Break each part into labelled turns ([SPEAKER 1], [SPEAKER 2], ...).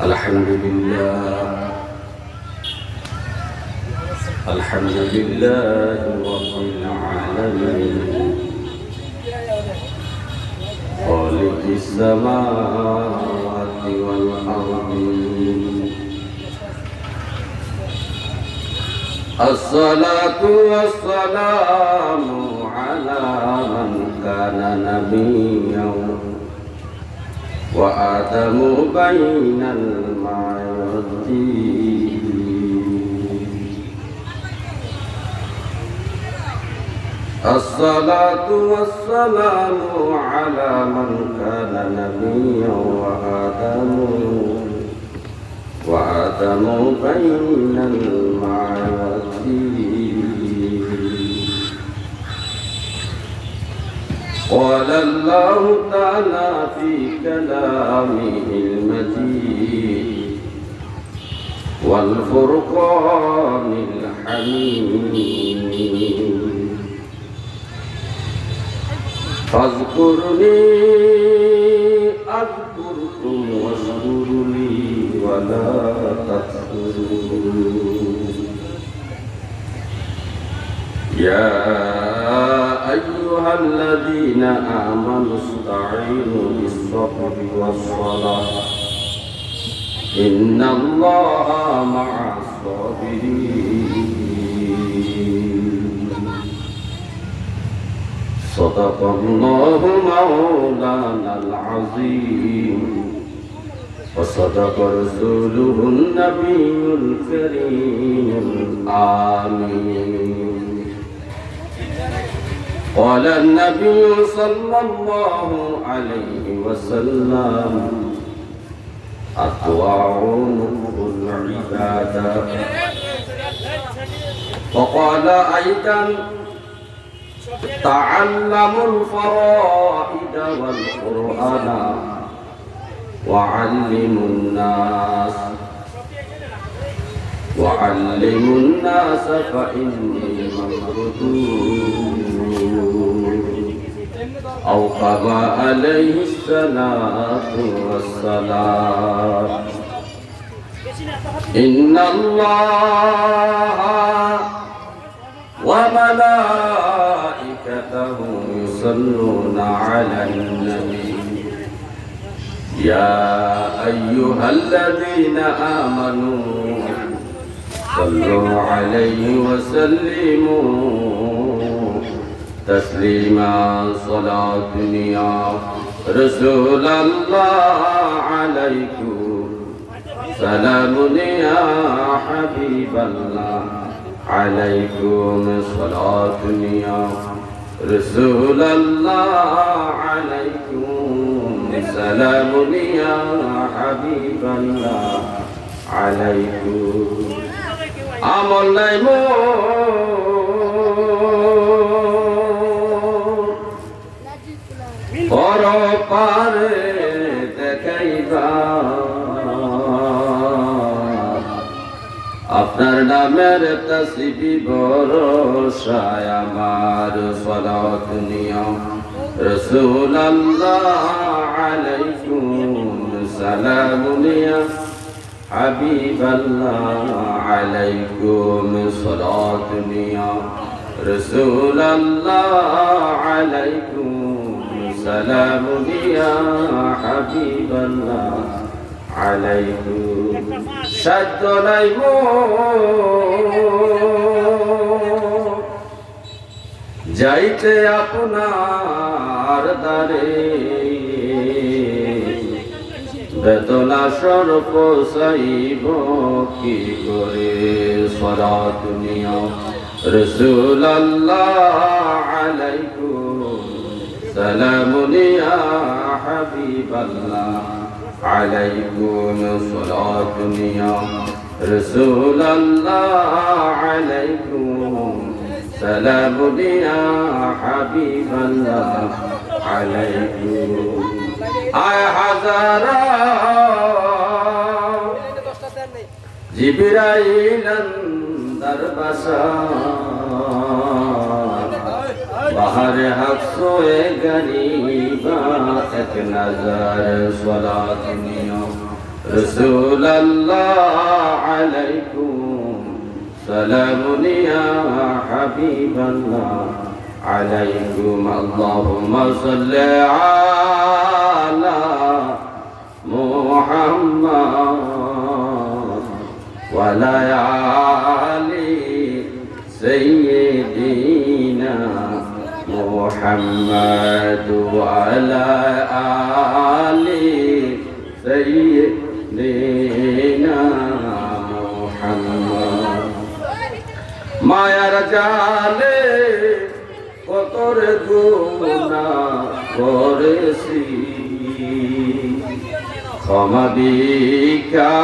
[SPEAKER 1] الحمد لله الحمد لله رب العالمين خالق السماوات والأرض الصلاة والسلام على من كان نبيا وآدم بين الماء والطين الصلاة والسلام على من كان نبيا وآدم بين الماء والطين قال الله تعالى في كلامه المجيد والفرقان الحميد فاذكرني أذكركم واشكروا لي ولا تكفرون يا أيها الذين آمنوا استعينوا بالصبر والصلاة إن الله مع الصابرين صدق الله مولانا العظيم وصدق رسوله النبي الكريم آمين قال النبي صلى الله عليه وسلم أطوعون العبادة وقال أيضا تعلموا الفرائض والقرآن وعلموا الناس فإني ممرض أو كما عليه الصلاة والسلام إن الله وملائكته يصلون على النبي يا أيها الذين آمنوا صلوا عليه وسلموا تسليما صلاة يا رسول الله عليكم سلام يا حبيب الله عليكم صلاة يا رسول الله عليكم سلام يا حبيب الله عليكم আমল নাই মোর পারে দেখাইবা আপনার নামের তসবিহ ভরসায় আমার সালাত নিও রাসূলুল্লাহ আলাইকুম সালাম নিয়া حبيب الله عليكم صلاة يا رسول الله عليكم سلام يا حبيب الله عليكم شد যাইতে আপনার দ্বারে বেদনা স্বরূপ সাইব কি করে সালাত নিও রাসূলুল্লাহ আলাইকুম সালাম ইয়া হাবিবাল্লাহ আলাইকুম সালাত নিও রাসূলুল্লাহ আলাইকুম সালাম ইয়া হাবিবাল্লাহ আলাইকুম আয় হাজারা জিবরাইল দরবাসা বাহারে হক সোয়ে গরিবা এক নজর সলাত নিও رسول الله عليكم سلام يا حبيب الله عليكم اللهم صل على محمد وعلى آل سيدنا محمد وعلى آل سيدنا محمد মায়ার জালে কতর গুনাহ করেছি ক্ষমা ভিক্ষা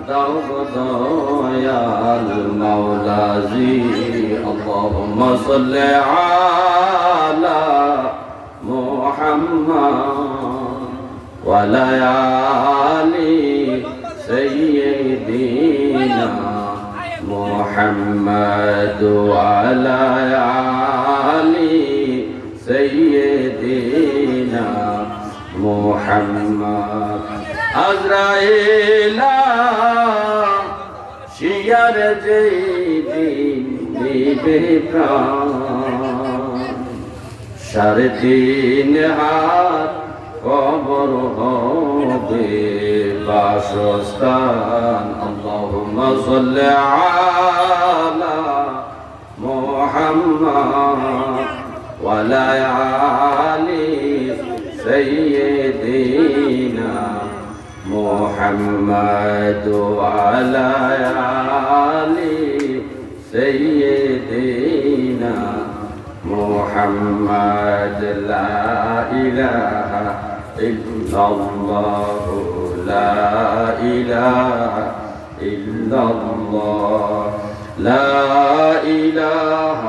[SPEAKER 1] দাও গো দয়াল মাওলাজি আল্লাহুম্মা সাল্লি আলা মুহাম্মাদ ওয়া আলা আলি সাইয়্যিদিনা মুহাম্মাদ ওয়া আলা আলি সাইয়্যিদিনা মুহাম্মাদ আজরাইলা শিয়ার যেদিন নিবে প্রাণ সাড়ে তিন হাত কবর হবে বাসস্থান আল্লাহুম্মা সাল্লি আলা মুহাম্মাদ ওয়া আলা আলি سيدنا محمد وعلى آل سيدنا محمد لا إله إلا الله لا إله إلا الله لا إله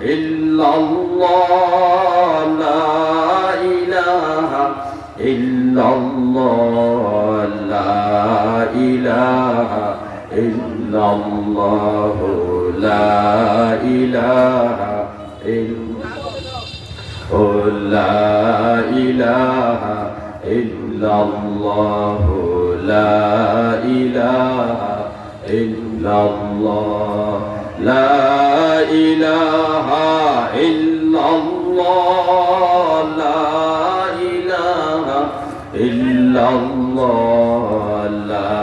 [SPEAKER 1] إلا الله لا إله إلا الله لا إله إلا الله لا إله لا إله إلا الله لا إله إلا الله لا إله إلا الله لا إله إلا الله لا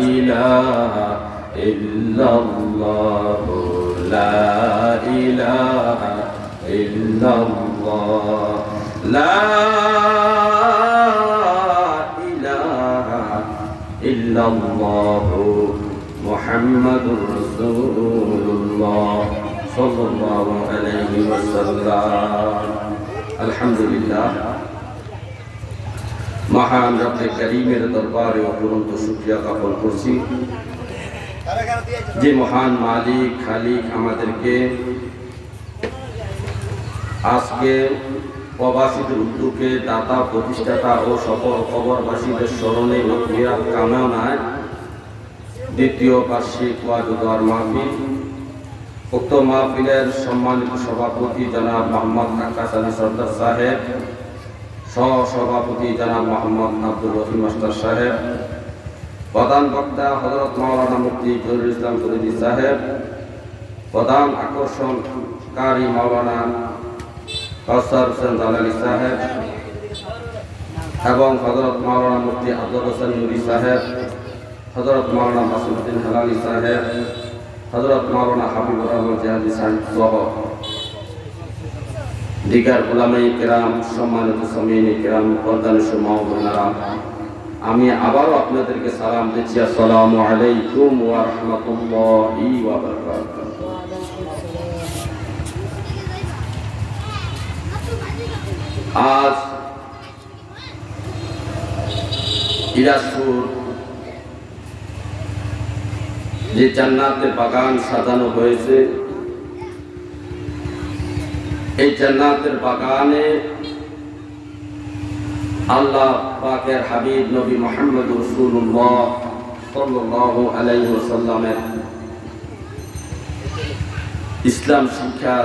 [SPEAKER 1] إله إلا الله لا إله إلا الله لا إله إلا الله محمد رسول الله صلى الله عليه وسلم الحمد لله মহান রব্বে কারীমের দরবারে অপরন্ত শুকরিয়া জ্ঞাপন করছি যে মহান মালিক খালিক আমাদেরকে আজকে প্রবাসীদের উদ্যোগে দাতা প্রতিষ্ঠাতা ও সকল কবরবাসীদের স্মরণে মাগফিরাত কামনায় দ্বিতীয় বার্ষিক ওয়াজ ও দোয়ার মাহফিল উক্ত মাহফিলের সম্মানিত সভাপতি জনাব মোহাম্মদ আকাশ আলী সরদার সাহেব, সহ-সভাপতি জনাব মোহাম্মদ আব্দুর রহিম মাস্টার সাহেব, প্রধান বক্তা হযরত মাওলানা মুফতি জহিরুল ইসলাম ফরিদী সাহেব, প্রধান আকর্ষণকারী মাওলানা কাউসার হোসেন জালালী সাহেব এবং হযরত মাওলানা মুফতি আব্দুল হোসেন নুরী সাহেব, হযরত মাওলানা মাসুদউদ্দিন হেলালী সাহেব, হযরত মাওলানা হাবিবুর রহমান জিহাদি সাহেব সহ দিগার উলামায়ে কেরাম, সম্মানিত সামিঈনে কেরাম, পর্দানিশী মা ও বোনেরা, আমি আবারও আপনাদেরকে সালাম দিচ্ছি। আসসালামু আলাইকুম ওয়া রাহমাতুল্লাহি ওয়া বারাকাতুহু। আজ দিনাজপুর যে জান্নাতের বাগান সাজানো হয়েছে, এই জান্নাতের বাগানে আল্লাহ পাকের হাবিব নবী মুহাম্মদ রাসূলুল্লাহ সাল্লাল্লাহু আলাইহি ওয়াসাল্লামের ইসলাম শিক্ষা,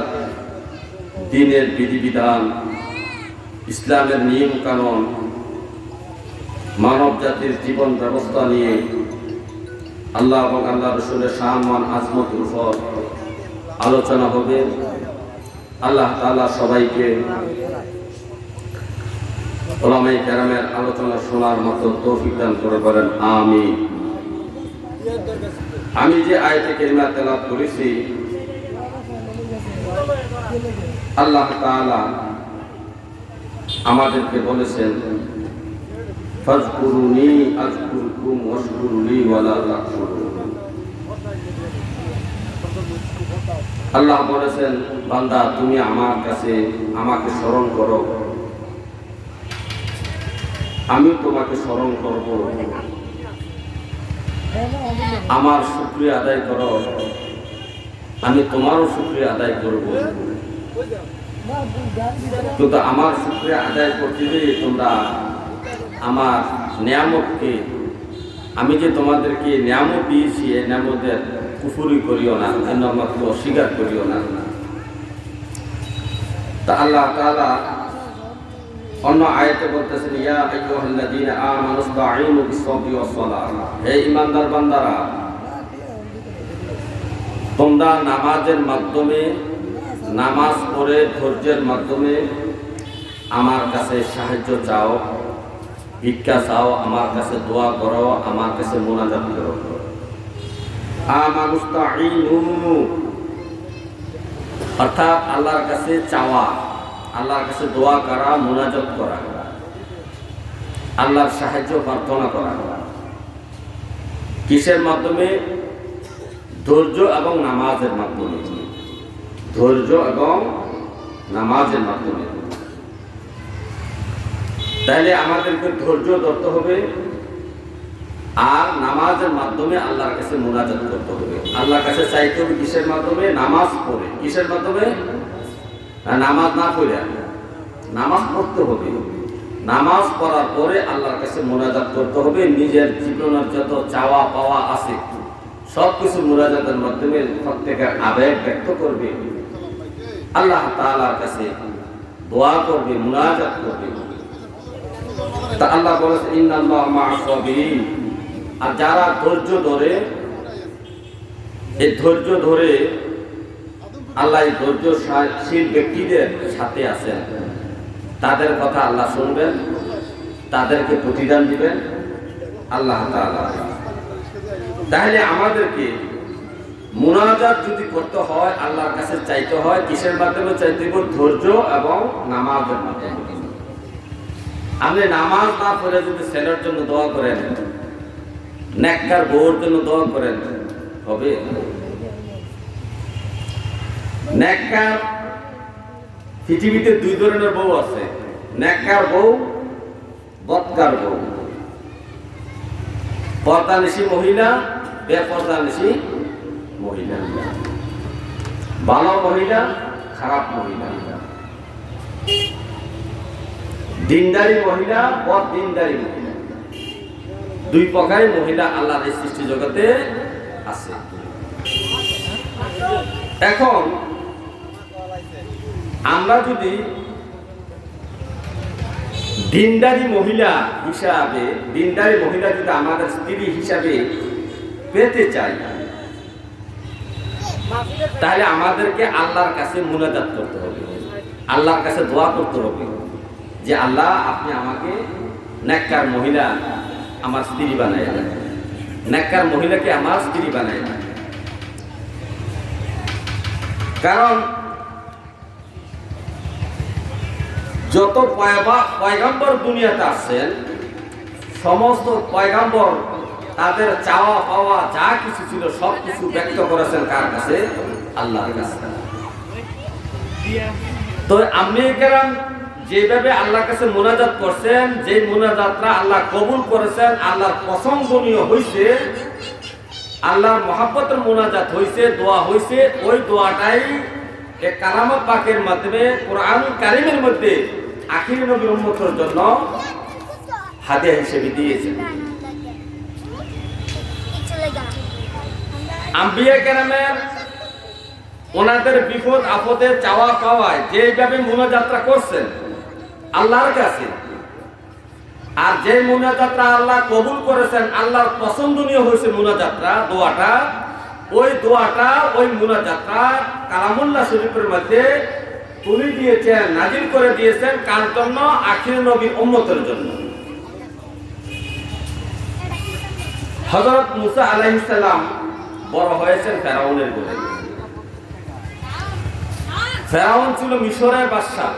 [SPEAKER 1] দ্বীনের বিধিবিধান, ইসলামের নিয়ম কানুন মানব জাতির জীবন ব্যবস্থা নিয়ে আল্লাহ এবং আল্লাহ রসুলের শান আজমতের উপর আলোচনা হবে। আল্লাহ তাআলা সবাইকে উলামায়ে কেরামের আলোচনা শোনার মতো তৌফিক দান করে বলেন আমিন। আমি যে আয়াতে কারিমা তেলাওয়াত করেছি, আল্লাহ তাআলা আমাদেরকে বলেছেন ফাজকুরুনি আযকুরকুম ওয়াশকুরুলি ওয়ালা তাকফুরুন। আল্লাহ বলেছেন, বান্দা তুমি আমার কাছে আমাকে স্মরণ করো, আমি তোমাকে স্মরণ করব। আমার শুকরিয়া আদায় করো, আমি তোমারও শুকরিয়া আদায় করব। কিন্তু আমার শুকরিয়া আদায় করতে গিয়ে তোমরা আমার নিয়ামতকে, আমি যে তোমাদেরকে নিয়ামত দিয়েছি এই নিয়ামতের কুফরি করিও না, এই নিয়ামতকে অস্বীকার করিও না। তা আল্লাহ তাআলা অন্য আয়াতে বলতেছেন, ইয়া আইয়ুহাল্লাযীনা আমানু ইসতাঈনু বিস-সাবরি ওয়াস-সালাহ। হে ঈমানদার বান্দারা, তোমরা নামাজের মাধ্যমে, নামাজ পড়ে ধৈর্যের মাধ্যমে আমার কাছে সাহায্য চাও, ভিক্ষা চাও, আমার কাছে দোয়া করো, আমার কাছে মুনাজাত করো। আমানু ইসতাঈনু অর্থাৎ আল্লাহর কাছে চাওয়া, আল্লাহর কাছে দোয়া করা, মুনাজাত করা, আল্লাহর সাহায্য প্রার্থনা করা। কিসের মাধ্যমে? ধৈর্য এবং নামাজের মাধ্যমে। ধৈর্য এবং নামাজের মাধ্যমে। তাহলে আমাদেরকে ধৈর্য ধরতে হবে আর নামাজের মাধ্যমে আল্লাহর কাছে মুনাজাত করতে হবে। আল্লাহর কাছে চাইতে হবে কিসের মাধ্যমে? নামাজ পড়ে। কিসের মাধ্যমে? নামাজ না পড়ে, নামাজ পড়তে হবে। নামাজ পড়ার পরে আল্লাহর কাছে মুনাজাত করতে হবে। নিজের জীবনের যত চাওয়া পাওয়া আছে সব কিছু মুনাজাতের মাধ্যমে প্রত্যেকের আবেগ ব্যক্ত করবে, আল্লাহ তাআলার কাছে দোয়া করবে, মুনাজাত করবে। তা আল্লাহ বলেছেন, ইন্নাল্লাহা মা'আস সাবিরিন। আর যারা ধৈর্য ধরে, এই ধৈর্য ধরে আল্লাহ ধৈর্যশীল ব্যক্তিদের সাথে আছেন, তাদের কথা আল্লাহ শুনবেন, তাদেরকে প্রতিদান দিবেন আল্লাহ তাআলা। তাহলে আমাদেরকে মুনাজাত যদি করতে হয়, আল্লাহর কাছে চাইতে হয়, কিসের মাধ্যমে চাইতে হবে? ধৈর্য এবং নামাজের মাধ্যমে। আপনি নামাজ না পড়ে যদি ছেলের জন্য দোয়া করেন, নেককার বউর জন্য দোয়া করেন, হবে? নেককার, পৃথিবীতে দুই ধরনের বউ আছে, নেককার বউ, বদকার বউ। পর্দানিশী মহিলা, বেপর্দানিশী মহিলা, ভালো মহিলা, খারাপ মহিলা, দিনদারি মহিলা, বদ দিনদারি মহিলা। দুই প্রকারের মহিলা আল্লাহর এই সৃষ্টি জগতে আছে। এখন আমরা যদি দিনদারি মহিলা হিসাবে, দিনদারি মহিলা যদি আমাদের স্ত্রী হিসাবে পেতে চাই, তাহলে আমাদেরকে আল্লাহর কাছে মুনাজাত করতে হবে, আল্লাহর কাছে দোয়া করতে হবে যে আল্লাহ আপনি আমাকে নেককার মহিলা আমার স্ত্রী বানায় দেন, নেককার মহিলাকে আমার স্ত্রী বানায় দেন। কারণ যত পয়গম্বর দুনিয়াতে আসছেন, সমস্ত পয়গম্বর তাদের চাওয়া পাওয়া যা কিছু ছিল সব কিছু ব্যক্ত করেছেন কার কাছে? আল্লাহর কাছে। তো আম্বিয়া কেরাম যেভাবে আল্লাহর কাছে মুনাজাত করছেন, যে মুনাজাতটা আল্লাহ কবুল করেছেন, আল্লাহর প্রশংসনীয় হয়েছে, আল্লাহর মহব্বতের মুনাজাত হয়েছে, দোয়া হয়েছে, ওই দোয়াটাই এক কালামত পাকের মাধ্যমে কোরআন কারীমের মধ্যে আখিরি নবীর উম্মতের জন্য হাদিয়া হিসেবে দিয়েছেন। আম্বিয়া কেরামের ওনাদের বিপদ আপদে চাওয়া পাওয়ায় যেভাবে মুনাজাতটা করছেন আল্লাহর কাছে, আর যে মুনাজাতটা আল্লাহ কবুল করেছেন, আল্লাহর পছন্দনীয় হয়েছে মুনাজাতটা, দোয়াটা, ওই দোয়াটা, ওই মুনাজাতটা কালামুল্লাহ শরীফের মধ্যে তুলে দিয়েছেন, নাজিল করে দিয়েছেন কার জন্য? আখির নবীর উম্মতের জন্য। হযরত মুসা আলাইহিস সালাম বড় হয়েছেন ফেরাউনের ঘরে। ফেরাউন ছিল মিশরের বাদশা,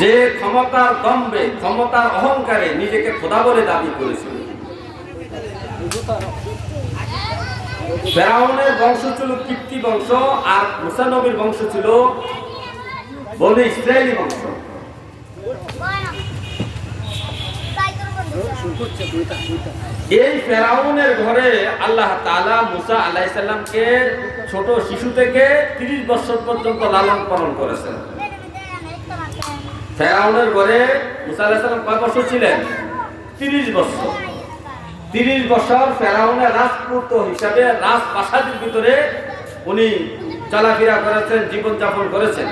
[SPEAKER 1] যে ক্ষমতার দম্ভে, ক্ষমতার অহংকারে নিজেকে খোদা বলে দাবি করেছিল। ফেরাউনের বংশ ছিল কিপ্তি বংশ, আর মুসা নবীর বংশ ছিল বনি ইসরায়েলি বংশ। এই ফেরাউনের ঘরে আল্লাহ তাআলা মুসা আলাইহিস সালামকে ছোট শিশু থেকে 30 বছর পর্যন্ত লালন পালন করেছেন। ফেরাউনের ঘরে মুসা আলাইহিস সালাম কয় বছর ছিলেন? 30 বছর। 30 বছর ফেরাউনের রাজপুত্র হিসাবে রাজপ্রাসাদের ভিতরে উনি চলাফেরা করেছেন, জীবনযাপন করেছেন।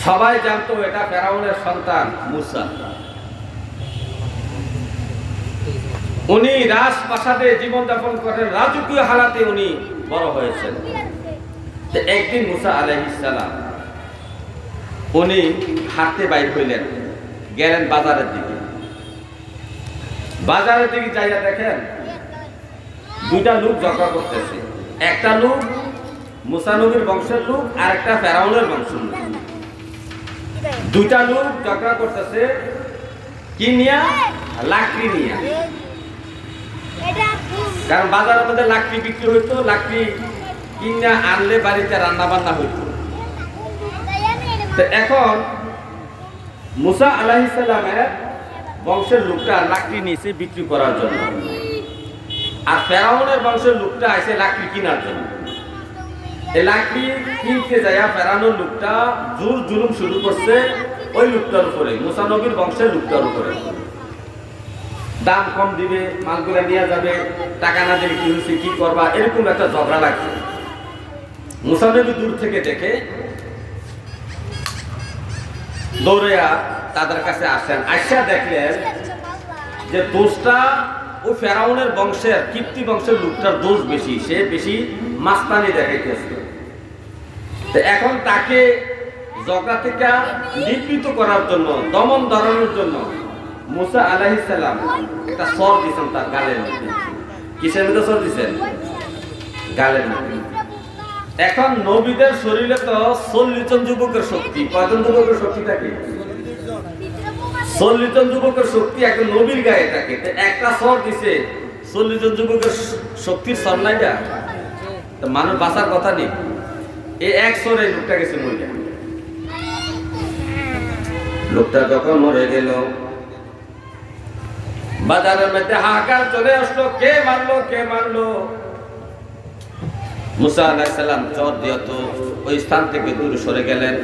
[SPEAKER 1] সবাই জানতো এটা ফেরাউনের সন্তান মুসা। উনি রাজপ্রাসাদে জীবনযাপন করেন, রাজকীয় হালাতে উনি বড় হয়েছেন। একদিন মুসা আলাইহিস সালাম উনি হাঁটতে বাইর হইলেন, গেলেন বাজারের দিকে। বাজারের দিকে যাইয়া দেখেন দুইটা লোক ঝগড়া করতেছে। একটা লোক মুসা নবীর বংশের লোক, আর একটা ফেরাউনের বংশের লোক। দুইটা লোক ঝগড়া করতেছে কি নিয়া? লাকড়ি নিয়া। কারণ বাজারের মধ্যে লাকড়ি বিক্রি হইতো, লাকড়ি কিনা আনলে বাড়িতে রান্না বান্না হইতো। তো এখন মুসা আলাইহিস সালামের বংশের লোকটা লাকড়ি নিয়েছে বিক্রি করার জন্য, আর ফেরাউনের বংশের লোকটা আসে লাকড়ি কেনার জন্য। এই লাকড়ি কিনতে যায় ফেরাউনের লোকটা জোর জুলুম শুরু করছে ওই লোকটার উপরে, মুসা নবীর বংশের লোকটার উপরে। দাম কম দিবে, মালগুলা নিয়ে যাবে, টাকা না দিলে কি হয়েছে, কি করবা, এরকম একটা ঝগড়া লাগছে। মুসা নবী দূর থেকে দেখে দৌড়ে তাদের কাছে আসেন। আইসা দেখলেন যে দোষটা ওই ফেরাউনের বংশের, কিপ্তি বংশের লোকটার দোষ বেশি, সে বেশি মাস্তানি দেখাইতেছে। এখন তাকে ঝগড়া থেকে নিবৃত্ত করার জন্য, দমন ধরানোর জন্য মুসা আলাইহিস সালাম একটা সর দিয়েছেন তার গালের মধ্যে। কিসের মধ্যে সর দিয়েছেন? গালের মধ্যে। এখন নবীদের শরীরে তো 40 জন যুবকের শক্তি। কয়জন যুবকের শক্তি থাকে? 40 জন যুবকের শক্তি এখন নবীর গায়ে থাকে। একটা সর দিছে, 40 জন যুবকের শক্তির সর নাই যা, তো মানুষ বাঁচার কথা নেই। এই এক সরে লোকটা গেছে মরে। লোকটা যখন মরে গেল, বাজারের মধ্যে হাহাকার চলে আসলো, কে মারলো, কে মারলো। মুসা আলাইহিস সালাম চর দিয়ে তো ওই স্থান থেকে দূরে সরে গেলেন।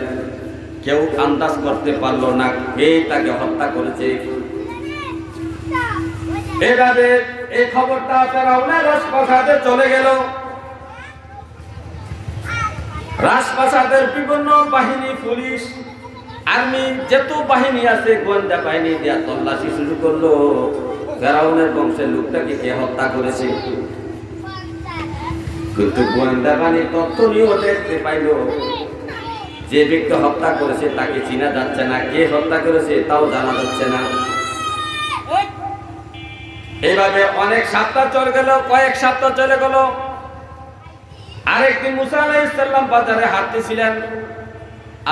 [SPEAKER 1] কেউ আন্দাজ করতে পারলো না কে তাকে হত্যা করেছে। এভাবে এই খবরটা ফেরাউনের রাজপ্রাসাদে চলে গেল। রাজপ্রাসাদের বিভিন্ন বাহিনী, পুলিশ, আর্মি, যত বাহিনী আছে, গোয়েন্দা বাহিনী দিয়া তল্লাশি শুরু করলো ফেরাউনের বংশের লোকটাকে কে হত্যা করেছে। কিন্তু গোয়েন্দা বাহিনী তথ্য নিয়েও দেখতে পাইল যে ব্যক্তি হত্যা করেছে তাকে চিনা যাচ্ছে না, কে হত্যা করেছে তাও জানা যাচ্ছে না। এইভাবে অনেক সপ্তাহ চলে গেল, কয়েক সপ্তাহ চলে গেল। আরেকদিন মুসা আলাইহিস সালাম বাজারে হাঁটতেছিলেন,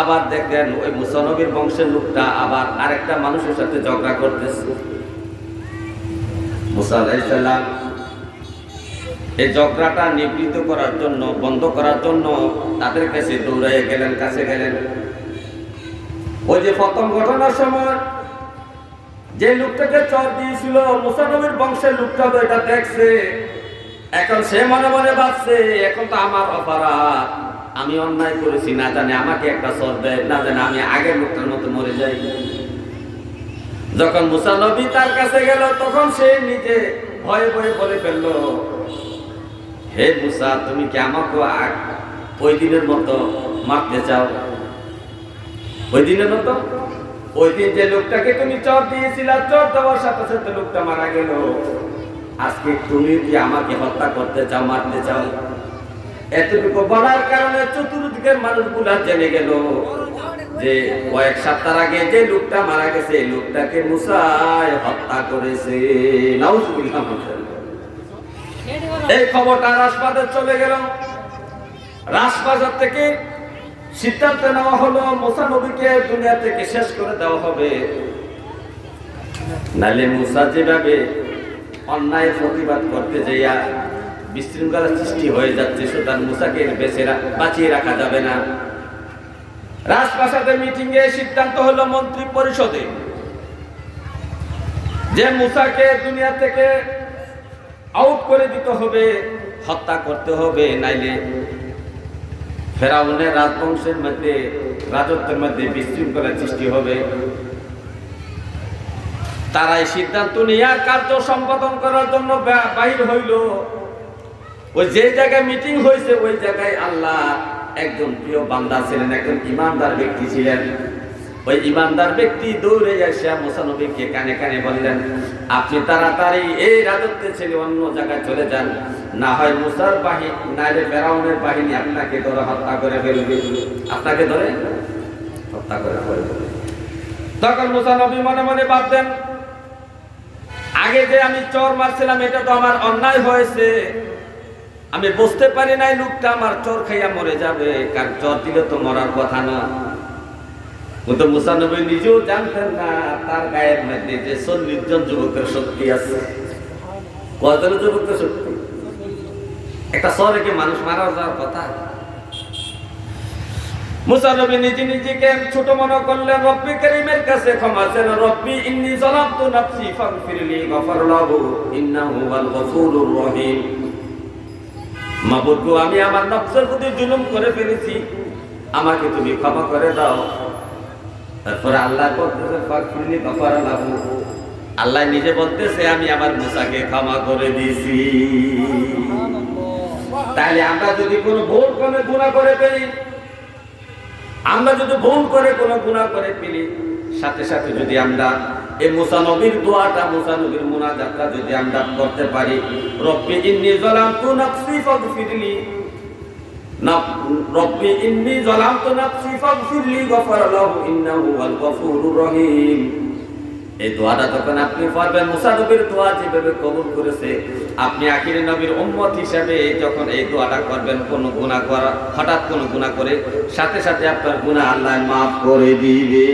[SPEAKER 1] আবার দেখলেন ওই মুসা নবীর বংশের লোকটা আবার আরেকটা মানুষের সাথে ঝগড়া করতেছে। মুসা আলাইহিস সালাম এই ঝগড়াটা নিবৃত্ত করার জন্য, বন্ধ করার জন্য তাদের কাছে দৌড়াইয়া গেলেন, কাছে গেলেন। ওই যে প্রথম ঘটনার সময় যে লোকটাকে চর দিয়েছিল মুসা নবীর বংশের লোকটা তো এটা দেখছে। এখন সে মনে মনে ভাবছে এখন তো আমার অপরাধ, আমি অন্যায় করেছি, না জানে আমাকে একটা চর দেয়, না জানে আমি আগের লোকটার মতো মরে যাই। যখন মুসা নবী তার কাছে গেল তখন সে নিজে ভয়ে ভয়ে বলে ফেললো, হে মুসা, তুমি কি আমাকে ওই দিনের মতো মারতে চাও? ওই দিনের মতো ওই দিন যে লোকটাকে তুমি চর দিয়েছিলা, চর দেওয়ার সাথে সাথে লোকটা মারা গেল, আজকে তুমি কি আমাকে হত্যা করতে চাও, মারতে চাও? এতটুকু বলার কারণে চতুর্দিকের মানুষগুলা জেনে গেল যে কয়েক সপ্তাহ আগে যে লোকটা মারা গেছে এই লোকটাকে মুসাই হত্যা করেছে। নাউজুবিল্লাহ। এই খবরটা রাজবাজার চলে গেল। রাজবাজার থেকে সিদ্ধান্ত নেওয়া হলো মুসা নবীকে দুনিয়া থেকে শেষ করে দেওয়া হবে, নালে মুসা যেভাবে অন্যায় প্রতিবাদ করতে যাইয়া বিশৃঙ্খলা সৃষ্টি হয়ে যাচ্ছে, সুতরাং মুসাকে বাঁচিয়ে রাখা যাবে না। রাজপ্রাসাদের মিটিং এ সিদ্ধান্ত হলো মন্ত্রী পরিষদে যে মুসাকে দুনিয়া থেকে আউট করে দিতে হবে, হত্যা করতে হবে, নাইলে ফেরাউনের রাজবংশের মধ্যে, রাজত্বের মধ্যে বিশৃঙ্খলা সৃষ্টি হবে। তারা এই সিদ্ধান্ত নিয়ে কার্য সম্পাদন করার জন্য বাহির হইল। ওই যে জায়গায় মিটিং হয়েছে ওই জায়গায় আল্লাহ একজন প্রিয় বান্দা ছিলেন, একজন ইমানদার ব্যক্তি ছিলেন। ওই ইমানদার ব্যক্তি দৌড়ে এসে মুসা নবীকে কানে কানে বললেন, আপনি তাড়াতাড়ি এই রাজত্বে ছেড়ে অন্য জায়গায় চলে যান, না হয় মুসার বাহিনী নাইলে ফেরাউনের বাহিনী আপনাকে ধরে হত্যা করে ফেলবে, আপনাকে ধরে হত্যা করে ফেলবে। তখন মুসা নবী মনে মনে ভাবতেন, আগে যে আমি চর মারছিলাম এটা তো আমার অন্যায় হয়েছে, আমি বুঝতে পারি নাই লোকটা আমার চর খাইয়া মরে যাবে, কারণ চর দিলে তো মরার কথা না। কিন্তু মুসা নবী নিজেও জানতেন না তার গায়ের মধ্যে যে 40 জন যুবকের শক্তি আছে। কতজন যুবকের শক্তি? একটা চরে কি মানুষ মারা যাওয়ার কথা? মুসা নবী নিজেকে ছোট মনে করলেন, রব্বি কারীমের কাছে ক্ষমা চেন, রব্বি ইন্নী যালামতু নাফসি ফাগফিরলি গফার লাহু ইন্নাহু হুয়াল গফুরুর রহিম। মাবুদ গো, আমি আমার নফসের প্রতি জুলুম করে ফেলেছি, আমাকে তুমি ক্ষমা করে দাও। তারপরে আল্লাহ বলতেছে ফাগফিরলি গফার লাহু, আল্লাহ নিজে বলতেছে আমি আমার মুসাকে ক্ষমা করে দিয়েছি। তাহলে আমরা যদি কোনো ভুল করে গুনাহ করে ফেলি, আমরা যদি ভুল করে কোনো গুনাহ করে ফেলি, সাথে সাথে যদি আমরা এই মুসা নবীর দোয়াটা, মুসা নবীর মুনাজাতটা যদি আমরা করতে পারি, রব্বি ইন্নী যালামতু নাফসি ফাগফিরলি, রব্বি ইন্নী যালামতু নাফসি ফাগফিরলি গফার লাহু ইন্নাহু হুয়াল গফুরুর রহিম। এই দোয়াটা যখন আপনি পড়বেন, মুসা নবীর দোয়া যেভাবে কবুল করেছে, আপনি আখিরি নবীর উম্মত হিসেবে যখন এই দোয়াটা করবেন, কোন গুনাহ করা, হঠাৎ কোন গুনাহ করে সাথে সাথে আপনার গুনাহ আল্লাহ মাফ করে দিবে,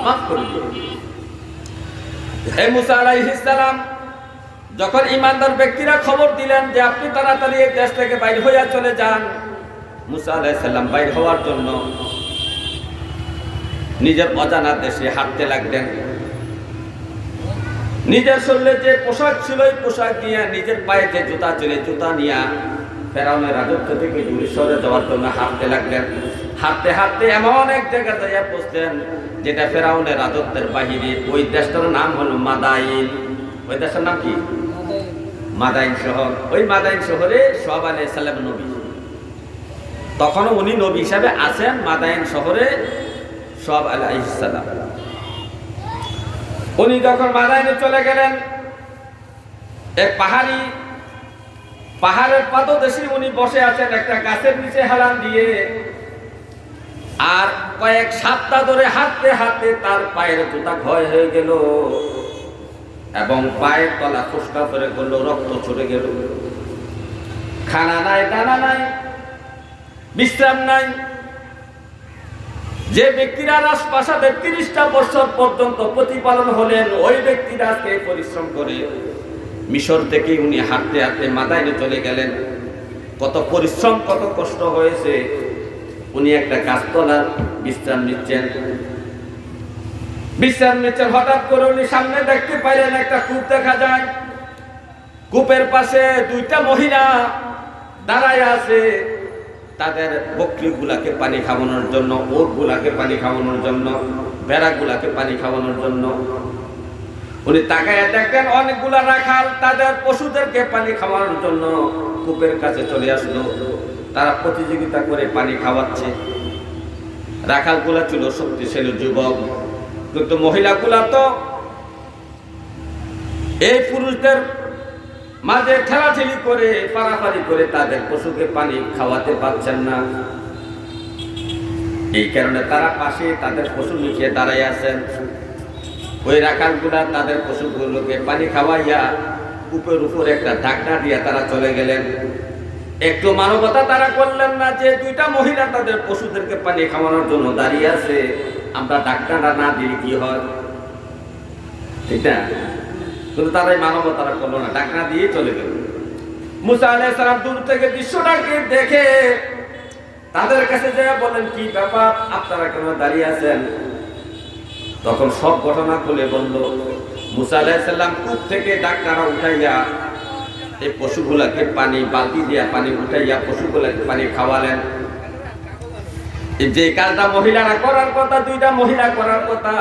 [SPEAKER 1] মাফ করে দিবে। এই মুসা আলাইহিস সালাম যখন ইমানদার ব্যক্তিরা খবর দিলেন যে আপনি তাড়াতাড়ি এই দেশ থেকে বাইরে হইয়া চলে যান, মুসা আলাইহিস সালাম বাইরে হওয়ার জন্য নিজের অজানা দেশে হাঁটতে লাগলেন। নিজের শরীরে যে পোশাক ছিল এই পোশাক নিয়ে, নিজের পায়ে যে জুতা ছিল জুতা নিয়ে ফেরাউনের রাজত্ব থেকে দূরে সরে যাওয়ার জন্য হাঁটতে লাগলেন। হাঁটতে হাঁটতে এমন এক জায়গা যাইয়া পৌঁছলেন যেটা ফেরাউনের রাজত্বের বাহিরে। ওই দেশটার নাম হলো মাদাইন। ওই দেশের নাম কি? মাদাইন শহর। ওই মাদাইন শহরে শুআয়ব আলাইহিস সালাম নবী, তখনও উনি নবী হিসাবে আছেন মাদাইন শহরে। শুআয়ব আলাইহিস সালাম উনি যখন মাদাইনে চলে গেলেন, এক পাহাড়ের পাদদেশে উনি বসে আছেন একটা গাছের নিচে হেলান দিয়ে, আর কয়েক সপ্তাহ ধরে হাঁটতে হাঁটতে তার পায়ের জুতা ক্ষয় হয়ে গেল এবং পায়ের তলা ফুসকা করে গেল, রক্ত ছুটে গেল। খানা নাই, দানা নাই, বিশ্রাম নাই। যে ব্যক্তিরা রাজপ্রাসাদে 30টা বছর পর্যন্ত প্রতিপালন হলেন, ওই ব্যক্তিরা আজকে পরিশ্রম করে মিশর থেকে উনি হাঁটতে হাঁটতে মাদাইনে চলে গেলেন। কত পরিশ্রম, কত কষ্ট হয়েছে। উনি একটা গাছতলার বিশ্রাম নিচ্ছেন। হঠাৎ করে উনি সামনে দেখতে পাইলেন একটা কূপ দেখা যায়। কূপের পাশে 2টা মহিলা দাঁড়ায় আছে, তাদের বকরিগুলাকে পানি খাওয়ানোর জন্য, ওটগুলাকে পানি খাওয়ানোর জন্য, ভেড়াগুলাকে পানি খাওয়ানোর জন্য। উনি তাকায় দেখেন অনেকগুলা রাখাল তাদের পশুদেরকে পানি খাওয়ানোর জন্য কূপের কাছে চলে আসলো। তারা প্রতিযোগিতা করে পানি খাওয়াচ্ছে। রাখালগুলা ছিল শক্তিশালী যুবক, কিন্তু মহিলাগুলা তো এই পুরুষদের মাঝে ঠেলাঠেলি করে পারাপারি করে তাদের পশুকে পানি খাওয়াতে পারছেন না। এই কারণে তারা পাশে তাদের পশু নিচে দাঁড়াই আছেন। ওই রাখালগুলা তাদের পশুগুলোকে পানি খাওয়াইয়া উপর একটা ঢাকনা দিয়া তারা চলে গেলেন। একটু মানবতা তারা করলেন না যে দুইটা মহিলা তাদের পশুদেরকে পানি খাওয়ানোর জন্য দাঁড়িয়ে আছে, আমরা ঢাকনাটা না দিলে কি হয়, ঠিক না? কিন্তু তারা এই মানবতারা করলো না, ঢাকনা দিয়ে চলে গেল। মুসা আলাইহিস সালাম দূর থেকে দৃশ্যটাকে দেখে তাদের কাছে যেয়ে বলেন, কি ব্যাপার, আপনারা কেন দাঁড়িয়ে আছেন? তখন সব ঘটনা খুলে বলল। মুসা আলাইহিস সালাম কূপ থেকে ঢাকনাটা উঠাইয়া এই পশুগুলাকে পানি বালতি দিয়া পানি উঠাইয়া পশুগুলাকে পানি খাওয়ালেন। যে কাজটা মহিলারা করার কথা, দুইটা মহিলা করার কথা,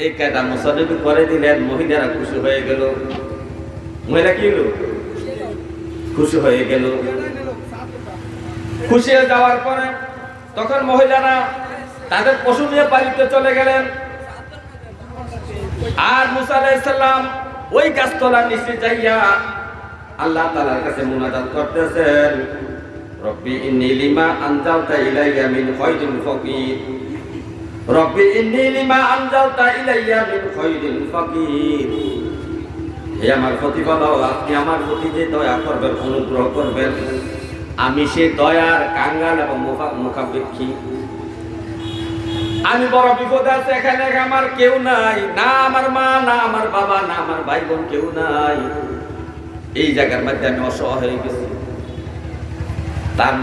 [SPEAKER 1] এই কাজটা মুসা নবী করে দিলেন। মহিলারা খুশি হয়ে গেল। মহিলা কি হলো? খুশি হয়ে গেল। খুশি হয়ে যাওয়ার পরে তখন মহিলারা তাদের পশু নিয়ে বাড়িতে চলে গেলেন। আর মুসা আলাইহিস সালাম ওই গাছতলার নিচে যাইয়া আল্লাহ তাআলার কাছে মুনাজাত করতেছেন, রব্বি ইন্নী লিমা আনজালতা ইলাইয়া মিন খায়রিন ফাকির, রব্বি ইন্নী লিমা আনজালতা ইলাইয়া মিন খায়রিন ফাকির। হে আমার প্রতিপালক, আপনি আমার প্রতি যে দয়া করবেন, অনুগ্রহ করবেন, আমি সে দয়ার কাঙ্গাল এবং মুখাপেক্ষী। আমি বড় বিপদে আছি, এখানে আমার কেউ নাই, না আমার মা, না আমার বাবা, না আমার ভাই বোন, কেউ নাই। এই জায়গার মধ্যে আমি অসহায় হয়ে গেছি। তার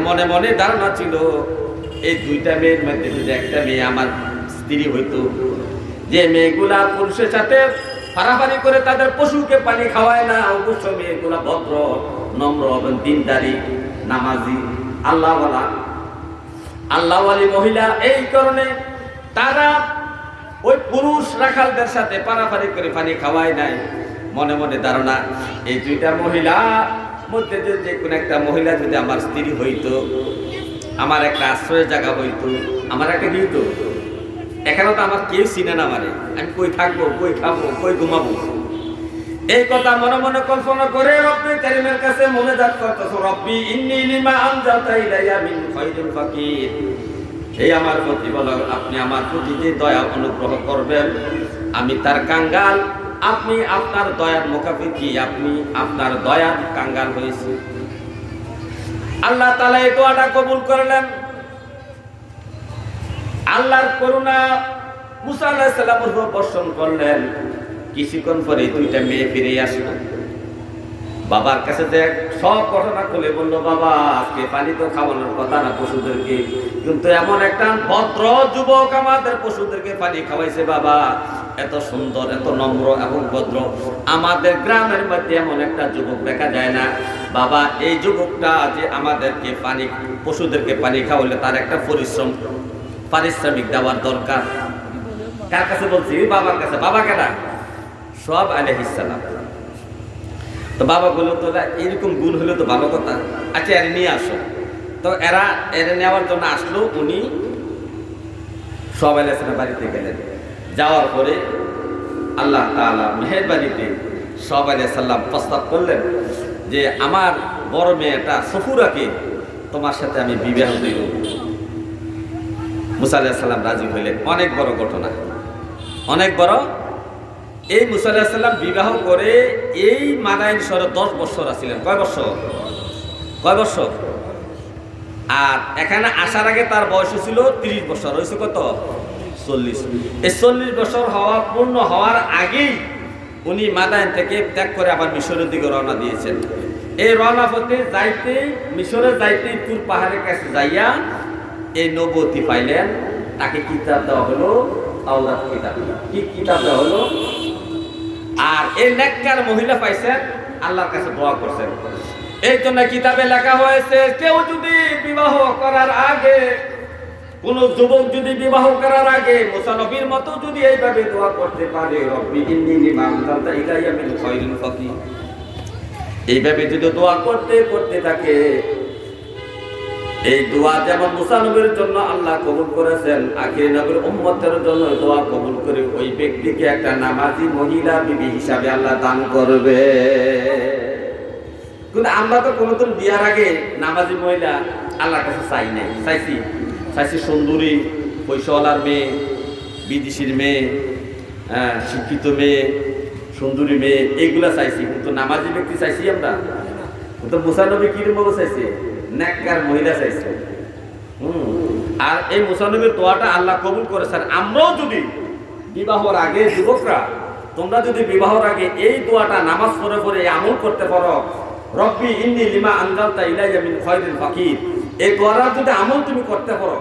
[SPEAKER 1] মনে মনে ধারণা ছিল, এই দুইটা মেয়ের মধ্যে যদি একটা মেয়ে আমার স্ত্রী হইতো, যে মেয়েগুলা পুরুষের সাথে পারাপারি করে তাদের পশুকে পানি খাওয়ায় না, অবশ্য মেয়েগুলা ভদ্র, নম্র এবং দিনদারি, নামাজি, আল্লাহওয়ালি মহিলা। এই কারণে তারা ওই পুরুষ রাখালদের সাথে পারাপারি করে পানি খাওয়ায় নাই। মনে মনে ধারণা, এই দুইটা মহিলা মধ্যে যে কোনো একটা মহিলা যদি আমার স্ত্রী হইতো, আমার একটা আশ্রয়ের জায়গা হইতো, আমার একটা দিত, এখানে তো আমার কেউ চিনে না, মানে আমি কই থাকবো, কই খাবো, কই ঘুমাবো। এই কথা মনে মনে কল্পনা করে রব্বি কারীমের কাছে মুনাজাত করতেছ, রব্বি ইন্নী লিমা আনজালতা ইলাইয়া মিন খায়রিন ফাকির। হে আমার প্রতিপালক, আপনি আমার প্রতি যে দয়া অনুগ্রহ করবেন, আমি তার কাঙ্গাল, আপনি আপনার দয়ার মুখাপেক্ষী, আপনি আপনার দয়ার কাঙ্গাল হয়েছে। আল্লাহ তাআলা এই দোয়াটা কবুল করলেন। আল্লাহর করুণা মুসা আলাইহিস সালামের উপর বর্ষণ করলেন। কিছুক্ষণ পরে দুইটা মেয়ে ফিরে আসলো। বাবার কাছে দেখ সব ঘটনা খুলে বলল, বাবা আজকে পানি তো খাওয়ানোর কথা না পশুদেরকে, কিন্তু এমন একটা ভদ্র যুবক আমাদের পশুদেরকে পানি খাওয়াইছে বাবা, এত সুন্দর, এত নম্র এবং ভদ্র, আমাদের গ্রামের মধ্যে এমন একটা যুবক দেখা যায় না বাবা। এই যুবকটা যে আমাদেরকে পানি, পশুদেরকে পানি খাওয়াইলে তার একটা পারিশ্রমিক দেওয়ার দরকার। কার কাছে বলছি? বাবার কাছে। বাবা কেনা? সব আলাইহিস সালাম। তো বাবা বললো, তো এরকম গুণ হলে তো ভালো কথা, আচ্ছা এর নিয়ে আসো। তো এরা নেওয়ার জন্য আসলো। উনি সব আলাইহিস সালাম বাড়িতে গেলেন। যাওয়ার পরে আল্লাহ তাআলা মেহেরবানিতে সব আলাইহিস সালাম প্রস্তাব করলেন যে আমার বড় মেয়েটা সফুরাকে তোমার সাথে আমি বিবাহ দিব। মুসা আলাইহিস সালাম রাজি হইলেন। অনেক বড় ঘটনা, অনেক বড়। এই মুসা আলাইহিস সালাম বিবাহ করে এই মাদাইন শহরে 10 বছর আছিলেন। কয় বছর? আর এখানে আসার আগে তার বয়স ছিল 30 বছর। হয়েছে কত? 40। এই 40 বছর পূর্ণ হওয়ার আগেই উনি মাদাইন থেকে ত্যাগ করে আবার মিশরের দিকে রওনা দিয়েছেন। এই রওনা পথে যাইতে, মিশরে যাইতে তুর পাহাড়ের কাছে যাইয়া এই নবুয়তি পাইলেন। তাকে কিতাব দেওয়া হলো, তাওরাত কিতাব। কি কিতাব দেওয়া হলো? আর এই নেককার মহিলা পাইছেন, আল্লাহর কাছে দোয়া করছেন। এই জন্য কিতাবে লেখা হয়েছে, কেউ যদি বিবাহ করার আগে, কোন যুবক যদি বিবাহ করার আগে মুসা নবীর মতো যদি এইভাবে দোয়া করতে পারে, রব্বি ইন্নী লিমা আনজালতা ইলাইয়া মিন খায়রিন ফাকির, এইভাবে যদি দোয়া করতে থাকে, এই দোয়া যেমন মুসা নবীর জন্য আল্লাহ কবুল করেছেন, আখির নবীর উম্মতের জন্য দোয়া কবুল করে ওই ব্যক্তিকে একটা নামাজি মহিলা বিবি হিসাবে আল্লাহ দান করবে। কিন্তু আমরা তো কোনোদিন বিয়ার আগে নামাজি মহিলা আল্লাহর কাছে চাই নাই। চাইছি সুন্দরী, পয়সাওয়ালার মেয়ে, বিদেশির মেয়ে, শিক্ষিত মেয়ে, সুন্দরী মেয়ে, এইগুলা চাইছি। কিন্তু নামাজি ব্যক্তি চাইছি আমরা? কিন্তু মুসা নবী কিরকম চাইছে? নেককার মহিলা চাইছে। আর এই মুসা নবীর দোয়াটা আল্লাহ কবুল করেছেন। আমরাও যদি বিবাহর আগে, যুবকরা তোমরা যদি বিবাহর আগে এই দোয়াটা নামাজ পড়ে পড়ে আমল করতে পারো, রব্বি ইন্নী লিমা আনজালতা ইলাইয়া মিন খায়রিন ফাকির, এই দোয়াটা যদি আমল তুমি করতে পারো,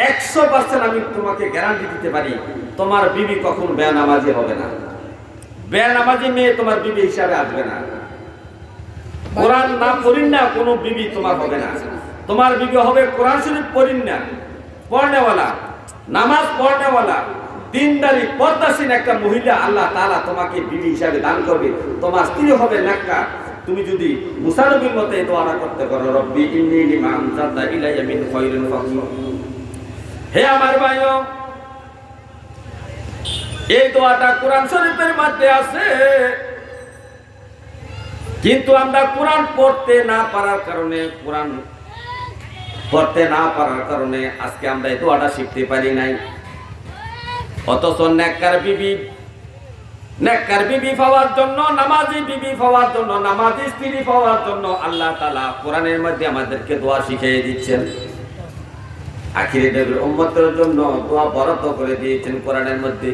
[SPEAKER 1] 100% আমি তোমাকে গ্যারান্টি দিতে পারি তোমার বিবি কখনো বেনামাজি হবে না। বেনামাজি মেয়ে তোমার বিবি হিসাবে আসবে না। কোরআন না পড়িন না কোনো বিবি তোমার হবে না। তোমার বিবি হবে কোরআন শরীফ পড়িন না, পড়নেওয়ালা, নামাজ পড়নেওয়ালা, দিনদারি, পর্দাসীন একটা মহিলা আল্লাহ তাআলা তোমাকে বিবি হিসাবে দান করবে। তোমার স্ত্রী হবে নেককার। তুমি যদি মুসা নবীর মতো এই দোয়াটা করতে পারো, রব্বি ইন্নী লিমা আনজালতা ইলাইয়া মিন খায়রিন ফাকির। হে আমার ভাইও, এই দোয়াটা কোরআন শরীফের মধ্যে আছে, কিন্তু আমরা কোরআন পড়তে না পারার কারণে আজকে আমরা এই দোয়াটা শিখতে পারি নাই। অথচ নেককার বিবি পাওয়ার জন্য, নামাজি বিবি পাওয়ার জন্য, নামাজি স্ত্রী পাওয়ার জন্য আল্লাহ তাআলা কোরআনের মধ্যে আমাদেরকে দোয়া শিখিয়ে দিচ্ছেন। আখিরি নবীর উম্মতের জন্য দোয়া বরাদ্দ করে দিয়েছেন কোরআনের মধ্যে।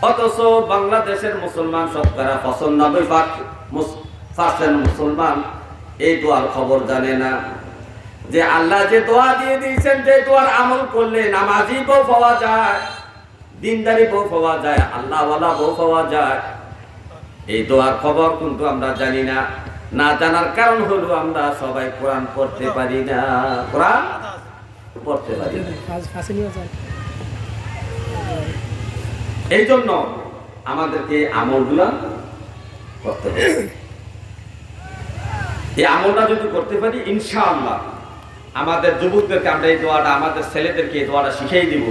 [SPEAKER 1] অথচ বাংলাদেশের মুসলমান শতকরা 95% মুসলমান এই দোয়ার খবর জানে না, যে আল্লাহ যে দোয়া দিয়ে দিয়েছেন, যে দোয়ার আমল করলে নামাজি বউ পাওয়া যায়, দিনদারি বউ পাওয়া যায়, আল্লাহওয়ালা বউ পাওয়া যায়। এই দোয়ার খবর কিন্তু আমরা জানি না। না জানার কারণ হলো আমরা সবাই কোরআন পড়তে পারি না। কোরআন পড়তে পারি না। এই জন্য আমাদেরকে আমলগুলা করতে হবে। এই আমলটা যদি করতে পারি, ইনশাআল্লাহ আমাদের যুবকদেরকে আমরা এই দোয়াটা, আমাদের ছেলেদেরকে এই দোয়াটা শিখিয়ে দিব।